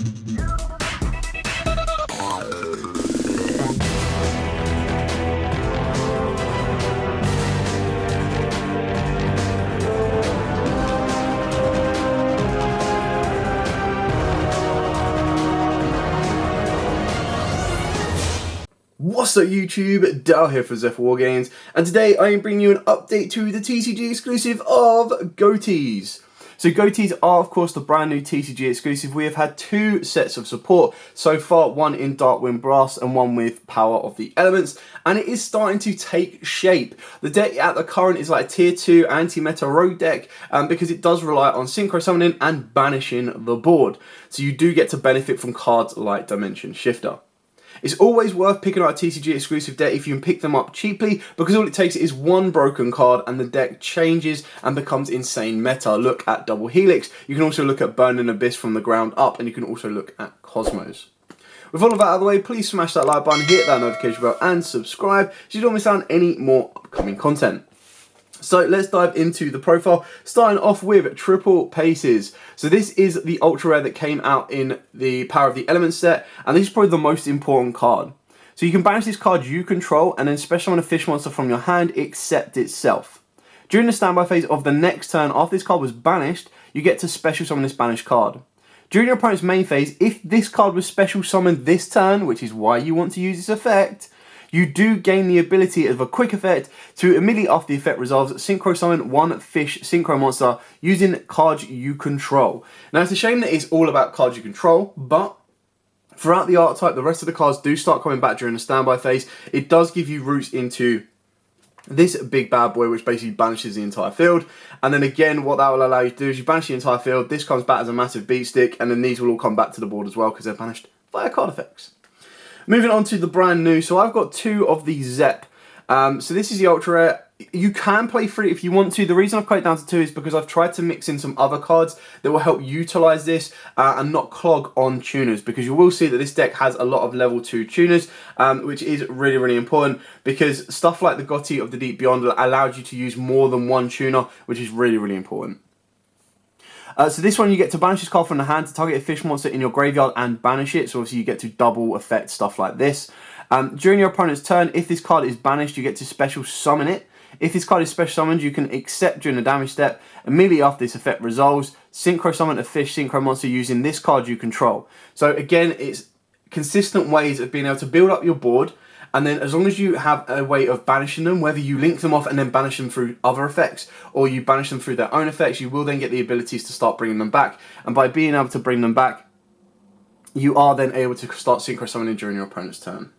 What's up YouTube, Dal here for Zephyr Wargames, and today I am bringing you an update to the TCG exclusive of Ghotis. So Ghotis are of course the brand new TCG exclusive. We have had two sets of support so far, one in Darkwind Blast and one with Power of the Elements, and it is starting to take shape. The deck at the current is like a tier 2 anti-meta rogue deck because it does rely on Synchro summoning and banishing the board. So you do get to benefit from cards like Dimension Shifter. It's always worth picking up a TCG exclusive deck if you can pick them up cheaply, because all it takes is one broken card and the deck changes and becomes insane meta. Look at Double Helix. You can also look at Burning Abyss from the ground up, and you can also look at Cosmos. With all of that out of the way, please smash that like button, hit that notification bell and subscribe so you don't miss out on any more upcoming content. So let's dive into the profile, starting off with Triple Paces. So this is the ultra rare that came out in the Power of the Elements set, and this is probably the most important card. So you can banish this card you control and then special summon a fish monster from your hand except itself. During the standby phase of the next turn after this card was banished, you get to special summon this banished card. During your opponent's main phase, if this card was special summoned this turn, which is why you want to use this effect, you do gain the ability of a quick effect to immediately after the effect resolves, Synchro summon one fish Synchro monster using cards you control. Now it's a shame that it's all about cards you control, but throughout the archetype, the rest of the cards do start coming back during the standby phase. It does give you routes into this big bad boy, which basically banishes the entire field. And then again, what that will allow you to do is you banish the entire field, this comes back as a massive beat stick, and then these will all come back to the board as well because they're banished via card effects. Moving on to the brand new, so I've got two of the Zep. So this is the ultra rare. You can play 3 if you want to. The reason I've cut it down to 2 is because I've tried to mix in some other cards that will help utilize this and not clog on tuners, because you will see that this deck has a lot of level 2 tuners, which is really, really important, because stuff like the Ghoti of the Deep Beyond allows you to use more than one tuner, which is really, really important. So this one, you get to banish this card from the hand to target a fish monster in your graveyard and banish it. So obviously you get to double effect stuff like this. During your opponent's turn, if this card is banished, you get to special summon it. If this card is special summoned, you can accept during the damage step. Immediately after this effect resolves, Synchro summon a fish Synchro monster using this card you control. So again, it's consistent ways of being able to build up your board. And then as long as you have a way of banishing them, whether you link them off and then banish them through other effects, or you banish them through their own effects, you will then get the abilities to start bringing them back. And by being able to bring them back, you are then able to start Synchro summoning during your opponent's turn.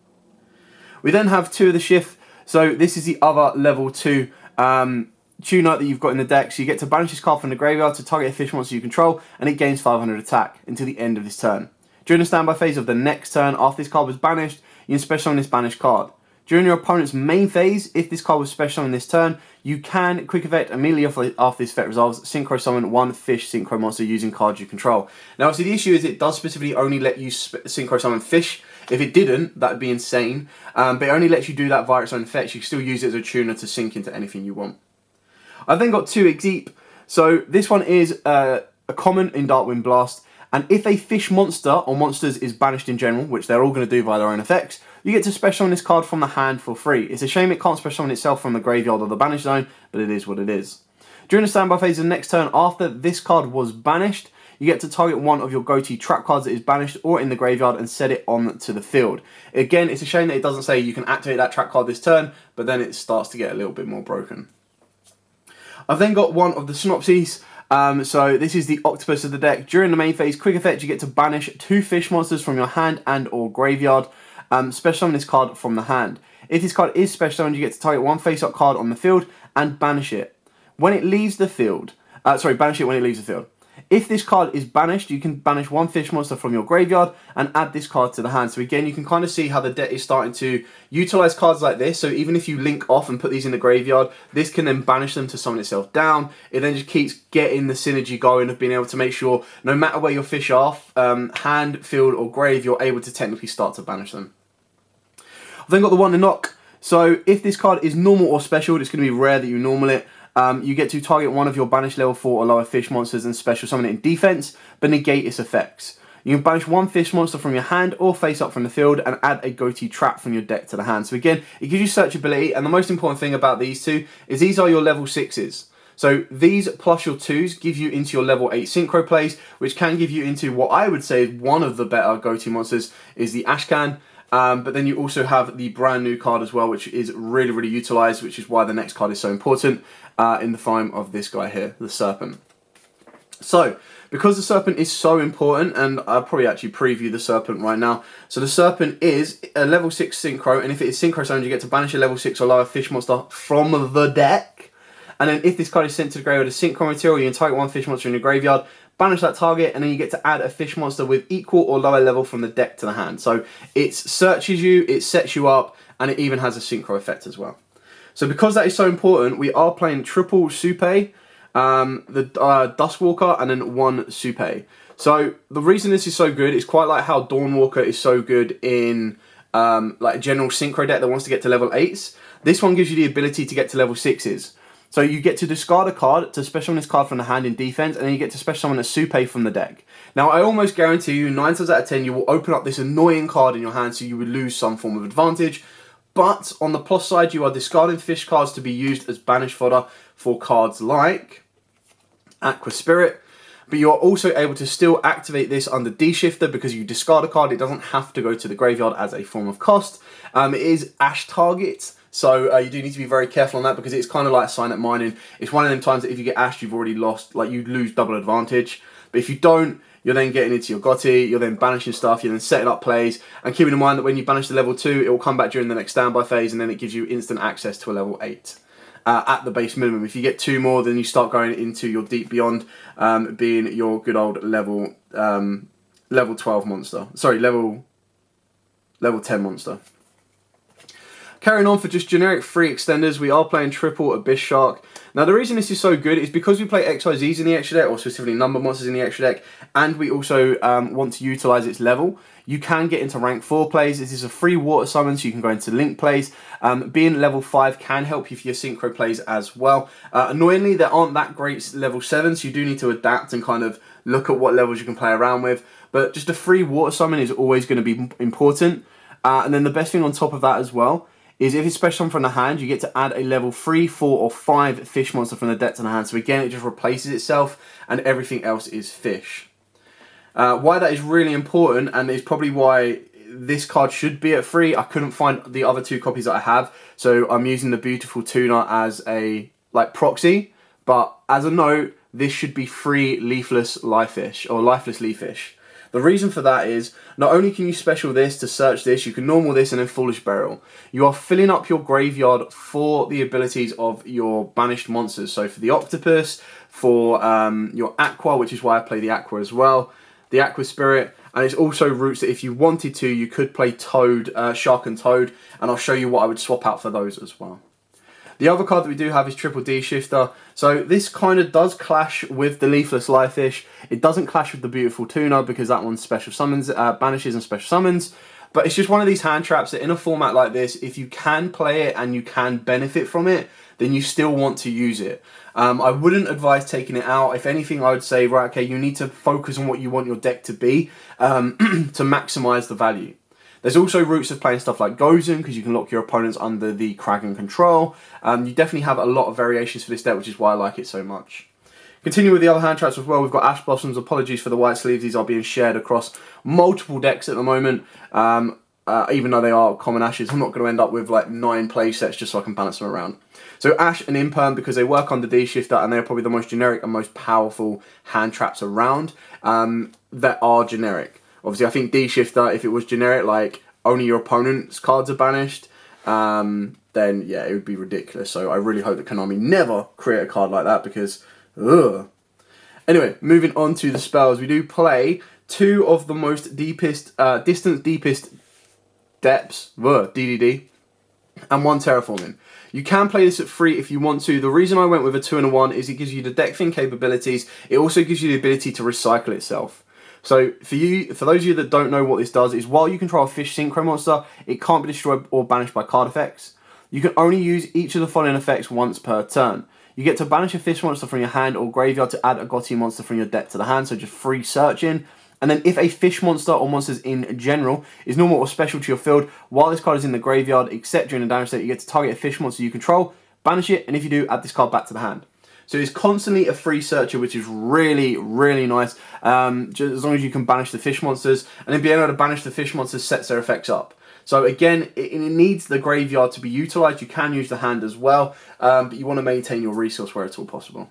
We then have two of the Shift. So this is the other level 2 tuner that you've got in the deck. So you get to banish this card from the graveyard to target a fish monster you control, and it gains 500 attack until the end of this turn. During the standby phase of the next turn after this card was banished, you can special summon this banished card. During your opponent's main phase, if this card was special summoned this turn, you can quick effect immediately after this effect resolves, Synchro summon one fish Synchro monster using cards you control. Now, obviously, the issue is it does specifically only let you Synchro summon fish. If it didn't, that would be insane. But it only lets you do that via its own effects. You can still use it as a tuner to sync into anything you want. I've then got two Exeep. So this one is a common in Darkwind Blast. And if a fish monster or monsters is banished in general, which they're all going to do via their own effects, you get to special summon this card from the hand for free. It's a shame it can't special summon itself from the graveyard or the banish zone, but it is what it is. During the standby phase of the next turn after this card was banished, you get to target one of your Ghoti trap cards that is banished or in the graveyard and set it on to the field. Again, it's a shame that it doesn't say you can activate that trap card this turn, but then it starts to get a little bit more broken. I've then got one of the Synopses. So this is the Octopus of the deck. During the main phase, quick effect, you get to banish 2 fish monsters from your hand and or graveyard. Special summon this card from the hand. If this card is special summoned, you get to target one face-up card on the field and banish it. When it leaves the field, banish it when it leaves the field. If this card is banished, you can banish one fish monster from your graveyard and add this card to the hand. So again, you can kind of see how the deck is starting to utilize cards like this. So even if you link off and put these in the graveyard, this can then banish them to summon itself down. It then just keeps getting the synergy going of being able to make sure no matter where your fish are, hand, field or grave, you're able to technically start to banish them. I've then got the one to knock. So if this card is normal or special, it's going to be rare that you normal it. You get to target one of your banished level 4 or lower fish monsters and special summon it in defense, but negate its effects. You can banish one fish monster from your hand or face up from the field and add a Ghoti trap from your deck to the hand. So again, it gives you searchability, and the most important thing about these two is these are your level 6s. So these plus your 2s give you into your level 8 Synchro plays, which can give you into what I would say is one of the better Ghoti monsters is the Ashcan. But then you also have the brand new card as well, which is really, really utilised, which is why the next card is so important in the form of this guy here, the Serpent. So, because the Serpent is so important, and I'll probably actually preview the Serpent right now. So the Serpent is a level 6 Synchro, and if it is Synchro zoned, you get to banish a level 6 or lower fish monster from the deck. And then if this card is sent to the graveyard as Synchro material, you can target one fish monster in your graveyard, banish that target, and then you get to add a fish monster with equal or lower level from the deck to the hand. So it searches you, it sets you up, and it even has a Synchro effect as well. So because that is so important, we are playing triple Supe, the Dustwalker, and then one Supe. So the reason this is so good is quite like how Dawnwalker is so good in like a general Synchro deck that wants to get to level 8s. This one gives you the ability to get to level 6s. So you get to discard a card to special summon this card from the hand in defense, and then you get to special summon a Supe from the deck. Now, I almost guarantee you, 9 times out of 10, you will open up this annoying card in your hand, so you would lose some form of advantage. But on the plus side, you are discarding fish cards to be used as banish fodder for cards like Aqua Spirit. But you are also able to still activate this under D-Shifter because you discard a card. It doesn't have to go to the graveyard as a form of cost. It is Ash target. So you do need to be very careful on that because it's kind of like Signet Mining. It's one of them times that if you get Ashed, you've already lost, like you lose double advantage. But if you don't, you're then getting into your Ghoti, you're then banishing stuff, you're then setting up plays, and keeping in mind that when you banish the level 2, it will come back during the next standby phase, and then it gives you instant access to a level 8 at the base minimum. If you get 2 more, then you start going into your Deep Beyond, being your good old level 12 monster. Sorry, level 10 monster. Carrying on for just generic free extenders, we are playing triple Abyss Shark. Now the reason this is so good is because we play XYZs in the extra deck, or specifically number monsters in the extra deck, and we also want to utilise its level. You can get into rank 4 plays. This is a free water summon, so you can go into link plays. Being level 5 can help you for your synchro plays as well. Annoyingly, there aren't that great level 7, so you do need to adapt and kind of look at what levels you can play around with. But just a free water summon is always going to be important. And then the best thing on top of that as well is if it's special summon from the hand, you get to add a level 3, 4, or 5 fish monster from the deck to the hand. So again, it just replaces itself, and everything else is fish. Why that is really important, and is probably why this card should be at free. I couldn't find the other 2 copies that I have, so I'm using the Beautiful Tuna as a proxy. But as a note, this should be free leafless life fish, or lifeless leaf fish. The reason for that is, not only can you special this to search this, you can normal this and then Foolish Burial. You are filling up your graveyard for the abilities of your banished monsters. So for the Octopus, for your Aqua, which is why I play the Aqua as well, the Aqua Spirit, and it's also routes that if you wanted to, you could play Toad, Shark and Toad, and I'll show you what I would swap out for those as well. The other card that we do have is Triple D Shifter. So this kind of does clash with the Leafless Life-ish. It doesn't clash with the Beautiful Tuna because that one's special summons, banishes and special summons. But it's just one of these hand traps that in a format like this, if you can play it and you can benefit from it, then you still want to use it. I wouldn't advise taking it out. If anything, I would say, right, okay, you need to focus on what you want your deck to be to maximize the value. There's also routes of playing stuff like Gozen, because you can lock your opponents under the Kraken control. You definitely have a lot of variations for this deck, which is why I like it so much. Continue with the other hand traps as well. We've got Ash Blossoms. Apologies for the white sleeves. These are being shared across multiple decks at the moment. Even though they are common Ashes, I'm not going to end up with like 9 play sets just so I can balance them around. So Ash and Imperm, because they work under D-Shifter, and they're probably the most generic and most powerful hand traps around that are generic. Obviously, I think D-Shifter, if it was generic, like only your opponent's cards are banished, then yeah, it would be ridiculous. So I really hope that Konami never create a card like that because, ugh. Anyway, moving on to the spells. We do play 2 of the most deepest, distance deepest depths, DDD, and 1 Terraforming. You can play this at free if you want to. The reason I went with a 2 and a 1 is it gives you the deck fin capabilities. It also gives you the ability to recycle itself. So for those of you that don't know what this does, is while you control a fish synchro monster, it can't be destroyed or banished by card effects. You can only use each of the following effects once per turn. You get to banish a fish monster from your hand or graveyard to add a Ghoti monster from your deck to the hand, so just free searching. And And then if a fish monster or monsters in general is normal or special to your field, while this card is in the graveyard, except during the damage state, you get to target a fish monster you control, banish it, and if you do, add this card back to the hand. So it's constantly a free searcher, which is really, really nice, just as long as you can banish the fish monsters, and then being able to banish the fish monsters sets their effects up. So again, it needs the graveyard to be utilised. You can use the hand as well, but you want to maintain your resource where it's all possible.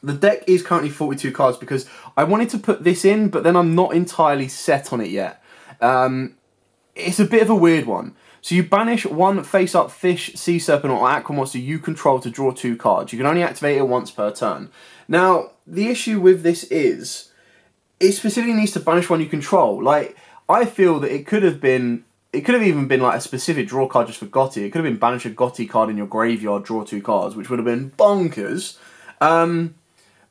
The deck is currently 42 cards because I wanted to put this in, but then I'm not entirely set on it yet. It's a bit of a weird one. So you banish one face-up fish, sea serpent, or aqua monster you control to draw 2 cards. You can only activate it once per turn. Now, the issue with this is, it specifically needs to banish one you control. Like, I feel that it could have even been like a specific draw card just for Ghoti. It could have been banish a Ghoti card in your graveyard, draw 2 cards, which would have been bonkers.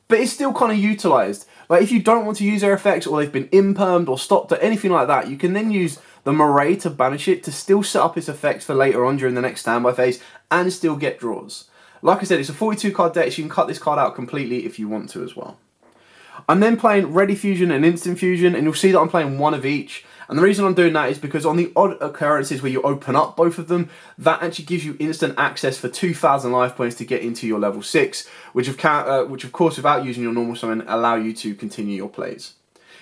But it's still kind of utilised. Like, if you don't want to use their effects, or they've been impermed or stopped or anything like that, you can then use the Moray to banish it to still set up its effects for later on during the next standby phase and still get draws. Like I said, it's a 42 card deck, so you can cut this card out completely if you want to as well. I'm then playing Ready Fusion and Instant Fusion, and you'll see that I'm playing one of each. And the reason I'm doing that is because on the odd occurrences where you open up both of them, that actually gives you instant access for 2,000 life points to get into your level 6, which of course, without using your normal summon, allow you to continue your plays.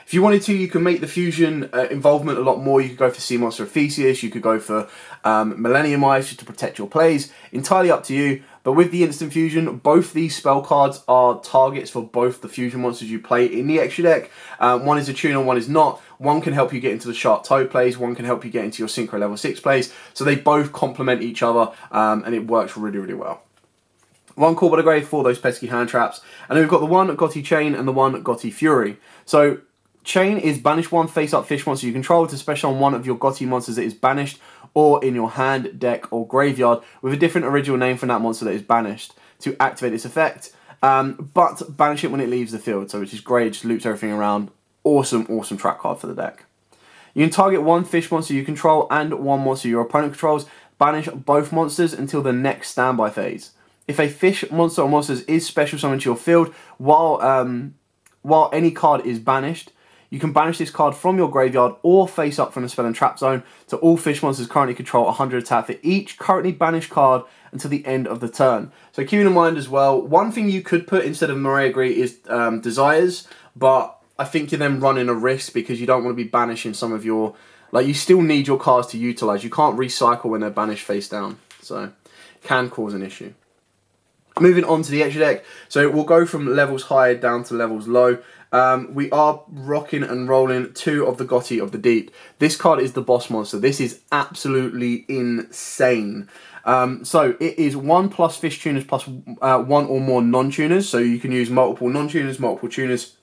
If you wanted to, you can make the fusion involvement a lot more. You could go for Sea Monster of Theseus, you could go for Millennium Eyes just to protect your plays. Entirely up to you. But with the instant fusion, both these spell cards are targets for both the fusion monsters you play in the extra deck. One is a tuner, one is not. One can help you get into the Sharp Toe plays, one can help you get into your Synchro level 6 plays. So they both complement each other, and it works really, really well. One Call by the Grave for those pesky hand traps. And then we've got the one Ghoti Chain and the one Ghoti Fury. So Chain is banish one face-up fish monster you control to special on one of your Ghoti monsters that is banished or in your hand, deck, or graveyard with a different original name from that monster that is banished to activate this effect, but banish it when it leaves the field, so which is great, it just loops everything around. Awesome, awesome trap card for the deck. You can target one fish monster you control and one monster your opponent controls, banish both monsters until the next standby phase. If a fish monster or monsters is special summoned to your field while any card is banished, you can banish this card from your graveyard or face up from the spell and trap zone to all fish monsters currently control 100 attack for each currently banished card until the end of the turn. So keeping in mind as well, one thing you could put instead of Moray Agree is Desires, but I think you're then running a risk because you don't want to be banishing some of your, like, you still need your cards to utilise. You can't recycle when they're banished face down, so it can cause an issue. Moving on to the extra deck, so we'll go from levels high down to levels low. We are rocking and rolling 2 of the Ghoti of the Deep. This card is the boss monster. This is absolutely insane. So it is 1+ fish tuners plus 1 or more non-tuners. So you can use multiple non-tuners, multiple tuners.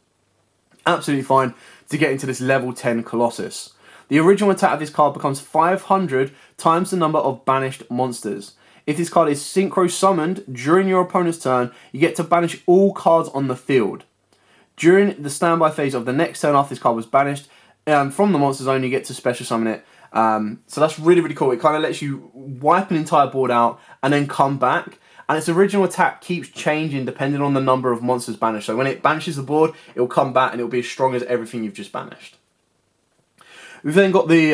Absolutely fine to get into this level 10 Colossus. The original attack of this card becomes 500 times the number of banished monsters. If this card is synchro summoned during your opponent's turn, you get to banish all cards on the field. During the standby phase of the next turn after this card was banished, from the monster zone, you get to special summon it. So that's really, really cool. It kind of lets you wipe an entire board out and then come back. And its original attack keeps changing depending on the number of monsters banished. So when it banishes the board, it will come back and it will be as strong as everything you've just banished. We've then got the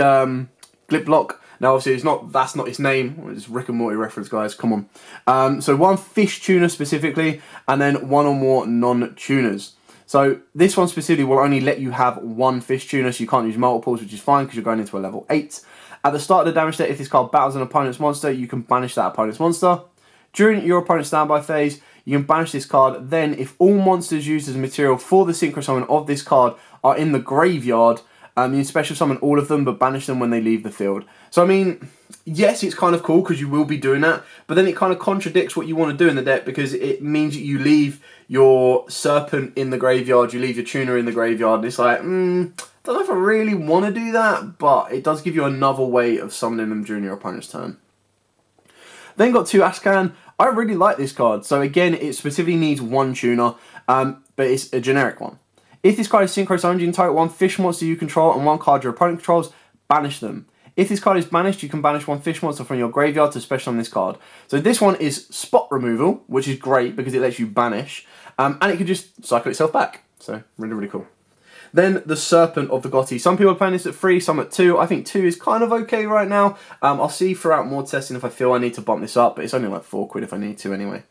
Glip Block. Now, obviously, that's not its name. It's Rick and Morty reference, guys. Come on. So 1 fish tuner specifically, and then 1 or more non-tuners. So this one specifically will only let you have 1 fish tuner, so you can't use multiples, which is fine because you're going into a level 8. At the start of the damage step, if this card battles an opponent's monster, you can banish that opponent's monster. During your opponent's standby phase, you can banish this card. Then, if all monsters used as material for the synchro summon of this card are in the graveyard, you can special summon all of them, but banish them when they leave the field. So, I mean, yes, it's kind of cool because you will be doing that, but then it kind of contradicts what you want to do in the deck because it means that you leave your Serpent in the graveyard, you leave your Tuner in the graveyard, and it's like, don't know if I really want to do that, but it does give you another way of summoning them during your opponent's turn. Then got 2 Ashcan. I really like this card. So again, it specifically needs 1 tuner, but it's a generic one. If this card is synchro summoned, you can target 1 fish monster you control and 1 card your opponent controls, banish them. If this card is banished, you can banish 1 fish monster from your graveyard to special on this card. So this one is spot removal, which is great because it lets you banish, and it can just cycle itself back. So really, really cool. Then the Serpent of the Ghoti. Some people are playing this at 3, some at 2. I think 2 is kind of okay right now. I'll see throughout more testing if I feel I need to bump this up, but it's only like 4 quid if I need to anyway.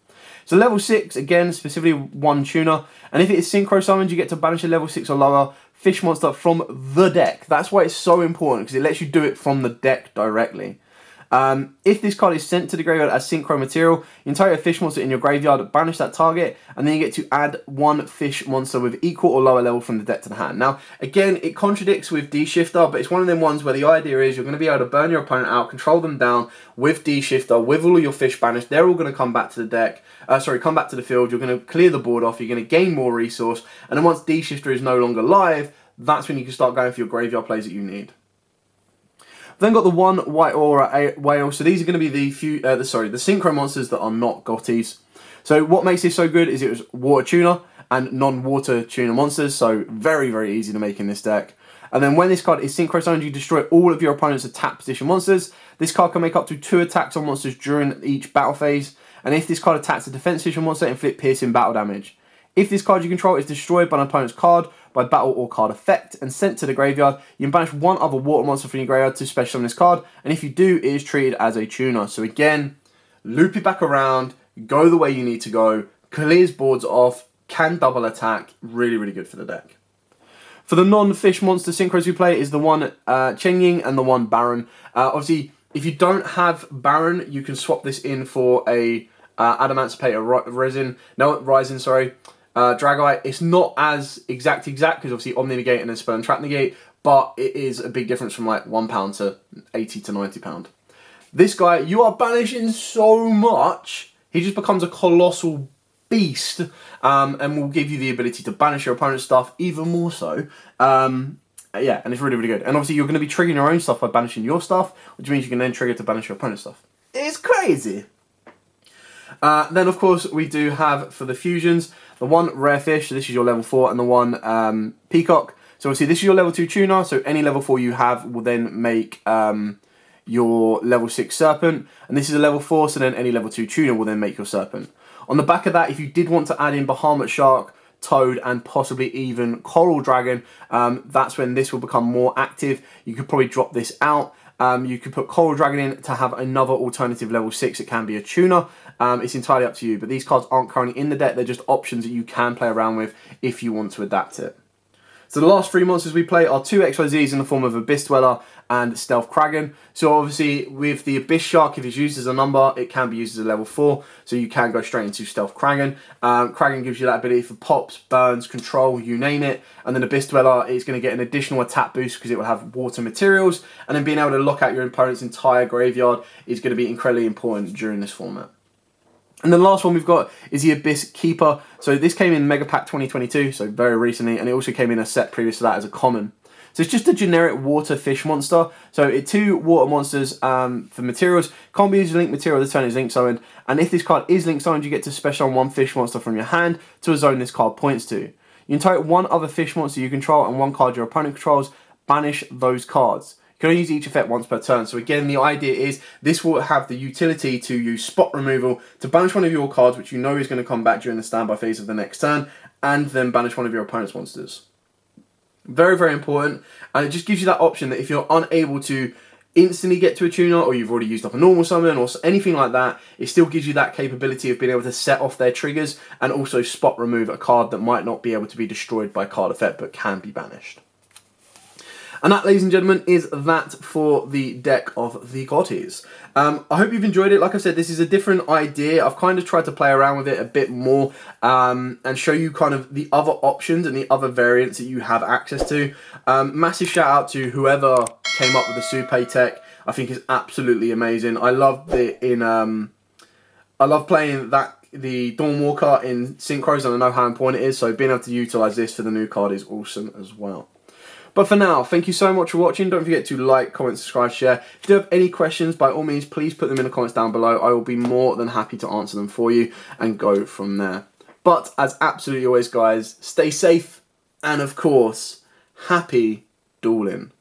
So level 6, again, specifically 1 tuner. And if it is Synchro summoned, you get to banish a level 6 or lower fish monster from the deck. That's why it's so important, because it lets you do it from the deck directly. If this card is sent to the graveyard as Synchro material, you entitle a fish monster in your graveyard, banish that target, and then you get to add 1 fish monster with equal or lower level from the deck to the hand. Now, again, it contradicts with D-Shifter, but it's one of them ones where the idea is you're going to be able to burn your opponent out, control them down with D-Shifter, with all of your fish banished. They're all going to come back to the deck, come back to the field. You're going to clear the board off, you're going to gain more resource, and then once D-Shifter is no longer live, that's when you can start going for your graveyard plays that you need. Then got the 1 white aura whale. So these are going to be the synchro monsters that are not Ghotis. So what makes this so good is it was water tuner and non-water tuner monsters. So very, very easy to make in this deck. And then when this card is synchro summoned, you destroy all of your opponent's attack position monsters. This card can make up to 2 attacks on monsters during each battle phase. And if this card attacks a defense position monster, inflict piercing battle damage. If this card you control is destroyed by an opponent's card by battle or card effect and sent to the graveyard, you can banish 1 other water monster from your graveyard to special summon this card, and if you do, it is treated as a tuner. So again, loop it back around, go the way you need to go, clears boards off, can double attack, really, really good for the deck. For the non-fish monster synchros we play is the 1 Chengying and the 1 Baron. Obviously, if you don't have Baron, you can swap this in for a Adamantipator Rising, Dragite. It's not as exact because obviously Omni Negate and then Spell and Trap Negate, but it is a big difference from like £1 to £80 to £90. This guy, you are banishing so much, he just becomes a colossal beast, and will give you the ability to banish your opponent's stuff even more so. Yeah, and it's really, really good. And obviously you're going to be triggering your own stuff by banishing your stuff, which means you can then trigger to banish your opponent's stuff. It's crazy. Then, of course, we do have, for the fusions, the 1 Rare Fish, so this is your level 4, and the 1 Peacock. So obviously this is your level 2 tuner, so any level 4 you have will then make your level 6 Serpent. And this is a level 4, so then any level 2 tuner will then make your Serpent. On the back of that, if you did want to add in Bahamut Shark, Toad, and possibly even Coral Dragon, that's when this will become more active. You could probably drop this out. You could put Coral Dragon in to have another alternative level 6. It can be a tuner. It's entirely up to you, but these cards aren't currently in the deck. They're just options that you can play around with if you want to adapt it. So the last 3 monsters we play are 2 XYZs in the form of Abyss Dweller and Stealth Kraken. So obviously with the Abyss Shark, if it's used as a number, it can be used as a level 4. So you can go straight into Stealth Kraken. Kraken gives you that ability for pops, burns, control, you name it. And then Abyss Dweller is going to get an additional attack boost because it will have water materials. And then being able to lock out your opponent's entire graveyard is going to be incredibly important during this format. And the last one we've got is the Abyss Keeper. So this came in Mega Pack 2022, so very recently, and it also came in a set previous to that as a common. So it's just a generic water fish monster. So it's 2 water monsters for materials. Can't be used as link material, the turn is link summoned. And if this card is link summoned, you get to special on 1 fish monster from your hand to a zone this card points to. You can target 1 other fish monster you control and 1 card your opponent controls. Banish those cards. You can only use each effect once per turn. So again, the idea is this will have the utility to use spot removal to banish one of your cards, which you know is going to come back during the standby phase of the next turn, and then banish one of your opponent's monsters. Very, very important. And it just gives you that option that if you're unable to instantly get to a tuner, or you've already used up a normal summon, or anything like that, it still gives you that capability of being able to set off their triggers and also spot remove a card that might not be able to be destroyed by card effect, but can be banished. And that, ladies and gentlemen, is that for the deck of the Ghotis. I hope you've enjoyed it. Like I said, this is a different idea. I've kind of tried to play around with it a bit more and show you kind of the other options and the other variants that you have access to. Massive shout out to whoever came up with the Supe tech. I think it's absolutely amazing. I love it in I love playing the Dawnwalker in Synchros, and I know how important it is, so being able to utilise this for the new card is awesome as well. But for now, thank you so much for watching. Don't forget to like, comment, subscribe, share. If you do have any questions, by all means, please put them in the comments down below. I will be more than happy to answer them for you and go from there. But as absolutely always, guys, stay safe and, of course, happy dueling.